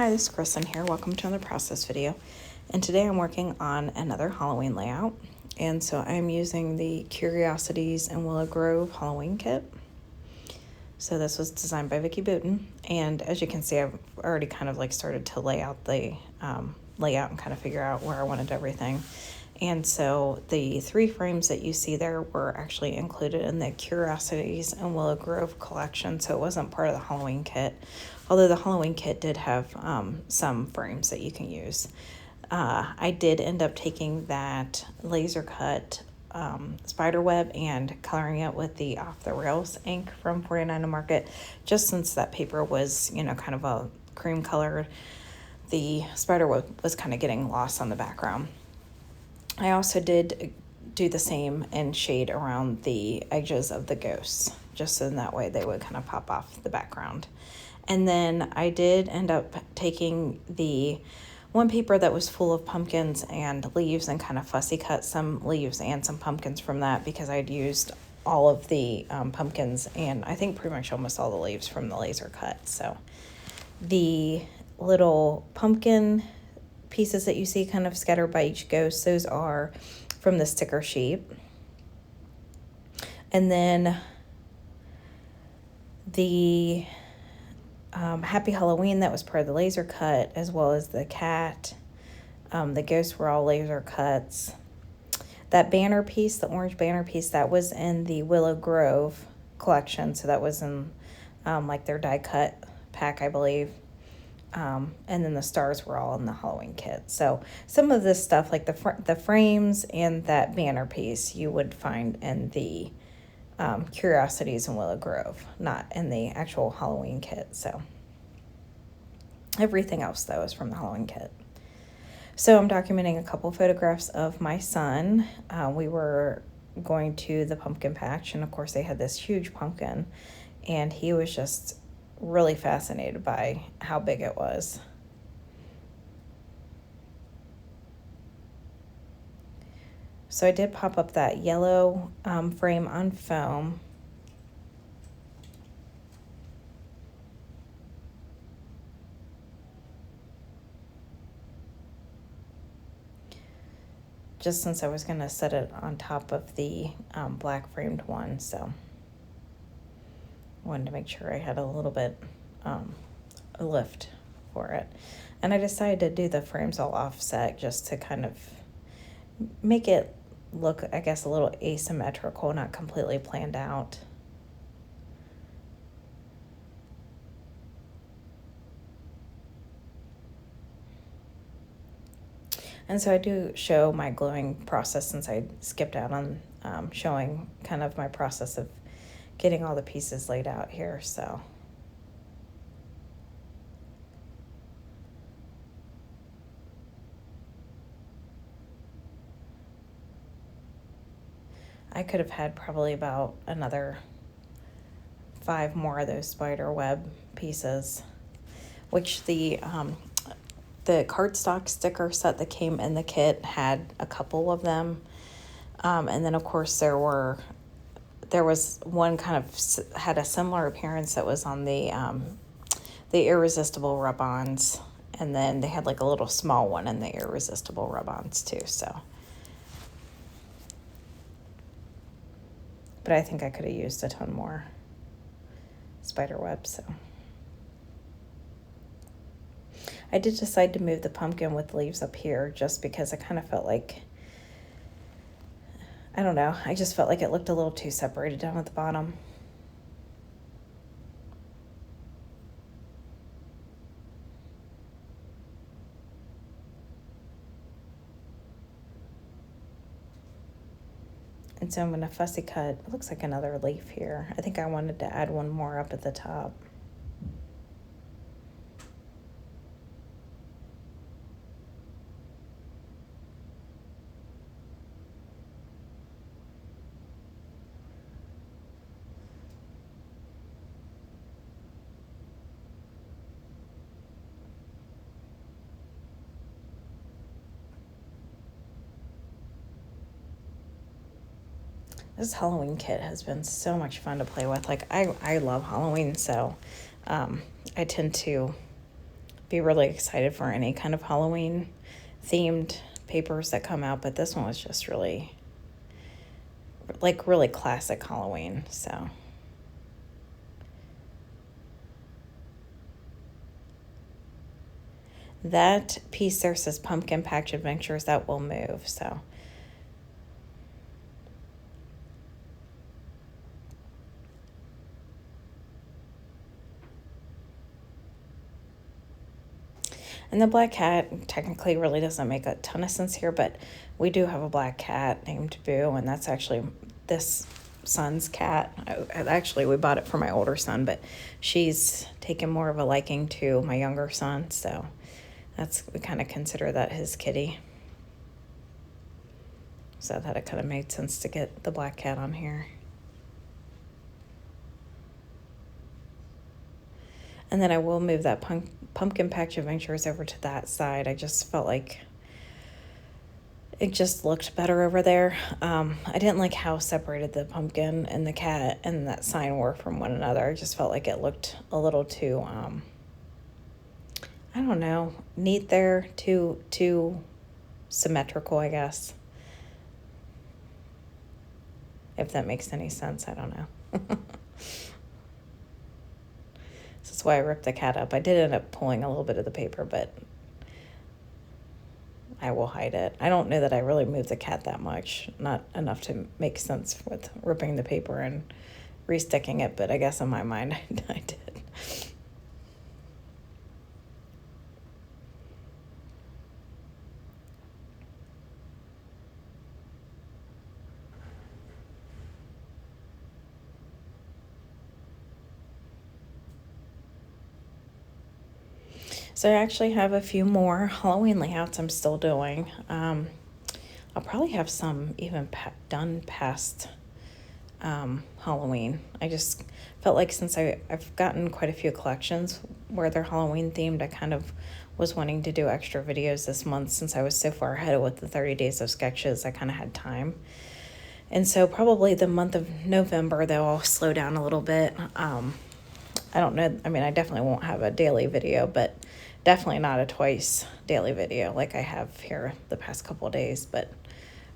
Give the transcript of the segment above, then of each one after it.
Hi, this is Kristen here. Welcome to another process video. And today I'm working on another Halloween layout. And so I'm using the Curiosities and Willow Grove Halloween kit. So this was designed by Vicki Booten. And as you can see, I've already kind of like started to lay out the layout and kind of figure out where I wanted everything. And so the 3 frames that you see there were actually included in the Curiosities and Willow Grove collection, so it wasn't part of the Halloween kit, although the Halloween kit did have some frames that you can use. I did end up taking that laser cut spider web and coloring it with the Off the Rails ink from 49 to Market, just since that paper was, kind of a cream colored. The spider web was kind of getting lost on the background. I also did do the same in shade around the edges of the ghosts, just so in that way they would kind of pop off the background. And then I did end up taking the one paper that was full of pumpkins and leaves and kind of fussy cut some leaves and some pumpkins from that, because I'd used all of the pumpkins and I think pretty much almost all the leaves from the laser cut. So the little pumpkin pieces that you see kind of scattered by each ghost, those are from the sticker sheet. And then the Happy Halloween, that was part of the laser cut, as well as the cat. The ghosts were all laser cuts. That banner piece, the orange banner piece, that was in the Willow Grove collection, so that was in like their die cut pack, I believe. And then the stars were all in the Halloween kit. So some of this stuff, like the frames and that banner piece, you would find in the Curiosities in Willow Grove, not in the actual Halloween kit. So everything else, though, is from the Halloween kit. So I'm documenting a couple photographs of my son. We were going to the pumpkin patch, and of course they had this huge pumpkin, and he was just really fascinated by how big it was. So I did pop up that yellow frame on foam. Just since I was going to set it on top of the black framed one, so wanted to make sure I had a little bit a lift for it. And I decided to do the frames all offset just to kind of make it look, I guess, a little asymmetrical, not completely planned out. And so I do show my gluing process, since I skipped out on showing kind of my process of getting all the pieces laid out here. So I could have had probably about another 5 more of those spider web pieces, which the cardstock sticker set that came in the kit had a couple of them. And then of course there was one kind of had a similar appearance that was on the Irresistible rub-ons, and then they had like a little small one in the Irresistible rub-ons too. So, but I think I could have used a ton more spider web. So I did decide to move the pumpkin with leaves up here, just because I kind of felt like, I don't know, I just felt like it looked a little too separated down at the bottom. And so I'm going to fussy cut, it looks like another leaf here. I think I wanted to add one more up at the top. This Halloween kit has been so much fun to play with. Like, I love Halloween, so I tend to be really excited for any kind of Halloween themed papers that come out, but this one was just really, like, really classic Halloween, so. That piece there says Pumpkin Patch Adventures. That will move, so. And the black cat technically really doesn't make a ton of sense here, but we do have a black cat named Boo, and that's actually this son's cat. Actually, we bought it for my older son, but she's taken more of a liking to my younger son, so we kind of consider that his kitty. So I thought it kind of made sense to get the black cat on here. And then I will move that Pumpkin Patch Adventures over to that side. I just felt like it just looked better over there. I didn't like how separated the pumpkin and the cat and that sign were from one another. I just felt like it looked a little too, I don't know, neat there, too symmetrical, I guess. If that makes any sense, I don't know. That's why I ripped the cat up. I did end up pulling a little bit of the paper, but I will hide it. I don't know that I really moved the cat that much. Not enough to make sense with ripping the paper and resticking it, but I guess in my mind I did. So I actually have a few more Halloween layouts I'm still doing. I'll probably have some even done past Halloween. I just felt like since I've gotten quite a few collections where they're Halloween themed, I kind of was wanting to do extra videos this month since I was so far ahead with the 30 days of sketches. I kind of had time. And so probably the month of November, they'll all slow down a little bit. I don't know. I mean, I definitely won't have a daily video, but definitely not a twice daily video like I have here the past couple of days. But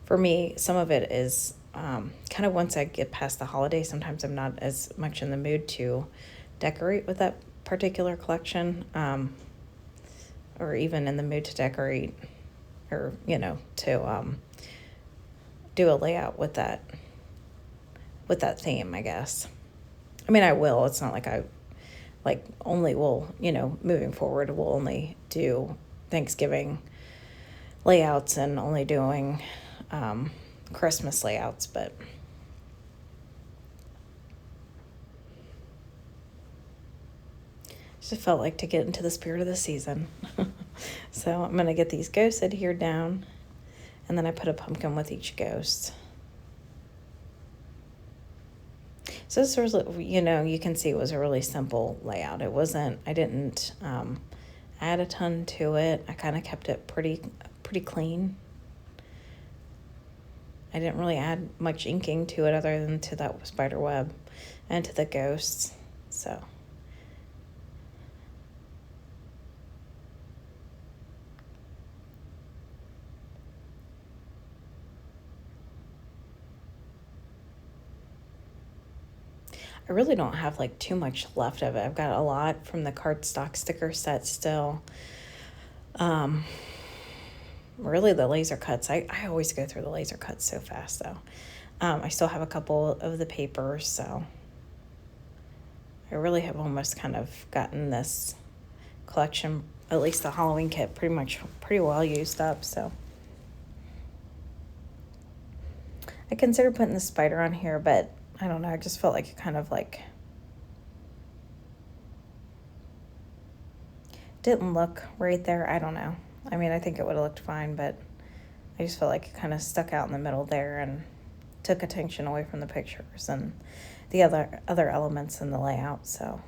for me, some of it is kind of once I get past the holiday, sometimes I'm not as much in the mood to decorate with that particular collection, or even in the mood to decorate or, to do a layout with that theme, I guess. I mean, I will. It's not like I only will, moving forward, we'll only do Thanksgiving layouts and only doing Christmas layouts, but just felt like to get into the spirit of the season. So I'm going to get these ghosts adhered down, and then I put a pumpkin with each ghost. So this was, you can see it was a really simple layout. I didn't add a ton to it. I kind of kept it pretty clean. I didn't really add much inking to it other than to that spider web and to the ghosts. So I really don't have too much left of it. I've got a lot from the cardstock sticker set still. Really the laser cuts. I always go through the laser cuts so fast though. I still have a couple of the papers, so I really have almost kind of gotten this collection, at least the Halloween kit, pretty well used up, so. I considered putting the spider on here, but I don't know, I just felt like it kind of didn't look right there. I don't know. I mean, I think it would have looked fine, but I just felt like it kind of stuck out in the middle there and took attention away from the pictures and the other elements in the layout. So,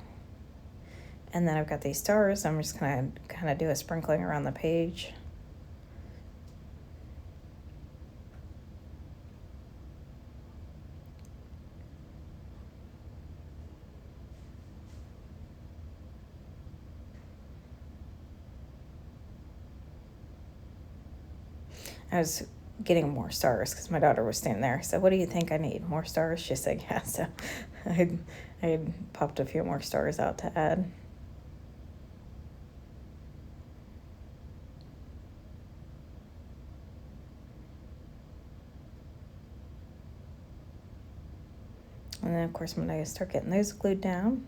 and then I've got these stars. I'm just gonna kind of do a sprinkling around the page. I was getting more stars because my daughter was standing there. So what do you think I need? More stars? She said, yeah. So I had popped a few more stars out to add. And then, of course, I'm going to start getting those glued down.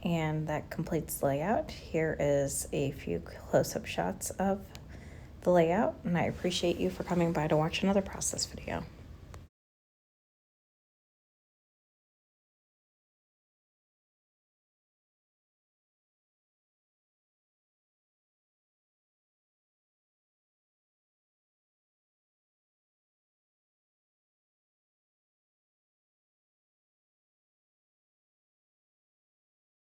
And that completes the layout. Here is a few close-up shots of the layout, and I appreciate you for coming by to watch another process video.